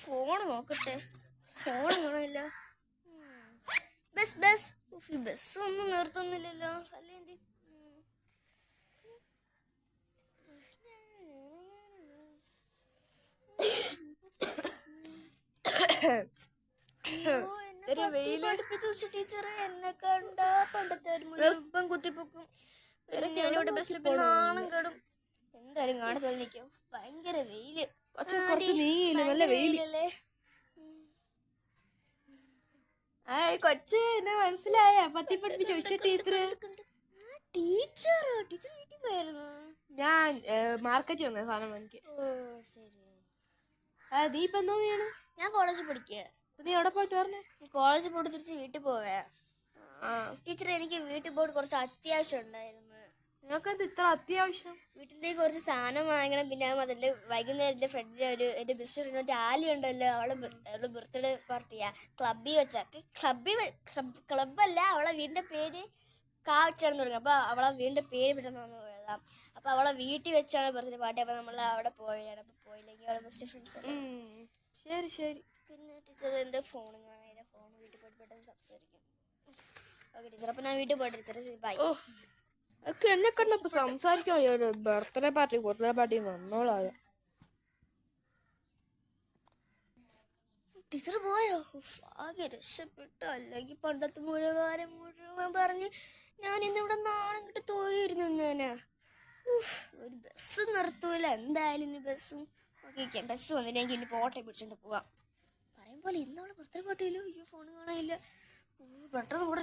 Phone നോക്കട്ടെ. Phone കാണില്ല. ബസ്സൊന്നും നിർത്തുന്നില്ലല്ലോ. അല്ലേ എന്തി ടീച്ചർ എന്നെ കണ്ടാ പണ്ടത്തെ കുത്തിപ്പൊക്കും. ഞാനിവിടെ ബസ് സ്റ്റോപ്പിൽ നാണം കേടും. എന്തായാലും കാണത്തോളം നിൽക്കും. ഭയങ്കര വെയില്. നല്ല വെയിലല്ലേ. കൊച്ച് എന്നെ മനസ്സിലായ പത്തിപ്പട്ടി ചോദിച്ചു ടീച്ചർ. ടീച്ചറോ? ടീച്ചർ വീട്ടിൽ പോയായിരുന്നു. ഞാൻ മാർക്കറ്റിൽ വന്ന സാധനം എനിക്ക്. ഓ ശരി. നീ ഇപ്പൊ എന്തോ ചെയ്യണം? ഞാൻ കോളേജിൽ പഠിക്കുക. നീ എവിടെ പോയിട്ട് പറഞ്ഞേ? കോളേജിൽ പോയിട്ട് തിരിച്ച് വീട്ടിൽ പോവേ. ടീച്ചർ എനിക്ക് വീട്ടിൽ പോയിട്ട് കുറച്ച് അത്യാവശ്യം ഉണ്ടായിരുന്നു. നിങ്ങൾക്കെന്ത് ഇത്ര അത്യാവശ്യം? വീട്ടിലേക്ക് കുറച്ച് സാധനം വാങ്ങണം. പിന്നെ അതിൻ്റെ വൈകുന്നേരം എൻ്റെ ഫ്രണ്ടിൻ്റെ ഒരു ബെസ്റ്റ് ഫ്രണ്ട് ആലി ഉണ്ടല്ലോ, അവളെ ബർത്ത്ഡേ പാർട്ടിയാ ക്ലബ്ബിൽ വെച്ചാ. ക്ലബ്ബല്ല, അവളെ വീടിൻ്റെ പേര് കാവച്ചാണെന്ന് തുടങ്ങി. അപ്പോൾ അവളെ വീടിൻ്റെ പേര് പെട്ടെന്ന് പോയതാ. അപ്പോൾ അവളെ വീട്ടിൽ വെച്ചാണ് ബർത്ത്ഡേ പാർട്ടി. അപ്പോൾ നമ്മൾ അവിടെ പോയാണ്. അപ്പോൾ പോയില്ലെങ്കിൽ അവളെ ബെസ്റ്റ് ഫ്രണ്ട്സ്. ശരി ശരി. പിന്നെ ടീച്ചർ എൻ്റെ ഫോൺ വീട്ടിൽ പോയിട്ട് പെട്ടെന്ന് സംസാരിക്കും. ഓക്കെ ടീച്ചർ, അപ്പോൾ ഞാൻ വീട്ടിൽ പോയിട്ട് ടീച്ചർ ബൈ. ഒക്കെ എന്നെ കണ്ടപ്പോ സംസാരിക്കാൻ ബർത്ത്ഡേ പാർട്ടി വന്നോളായ. ടീച്ചർ പോയോ? ആകെ രക്ഷപ്പെട്ടു. അല്ലെങ്കിൽ പണ്ടത്തെ മുഴുവൻ പറഞ്ഞ് ഞാൻ ഇന്നിവിടെ നാണം കിട്ടി തോന്നിയിരുന്നു. ഞാനാ ഒരു ബസ് നിർത്തൂല. എന്തായാലും ഇനി ബസ്സും ഓക്കെ ബസ് വന്നില്ലെങ്കിൽ ഇനി ഓട്ടോ പിടിച്ചോണ്ട് പോവാം. പറയും പോലെ ഇന്നവളെ ബർത്ത്ഡേ പാർട്ടിയില്ലോ. അയ്യോ ഫോൺ കാണാനില്ല. പെട്ടെന്ന് കൂടെ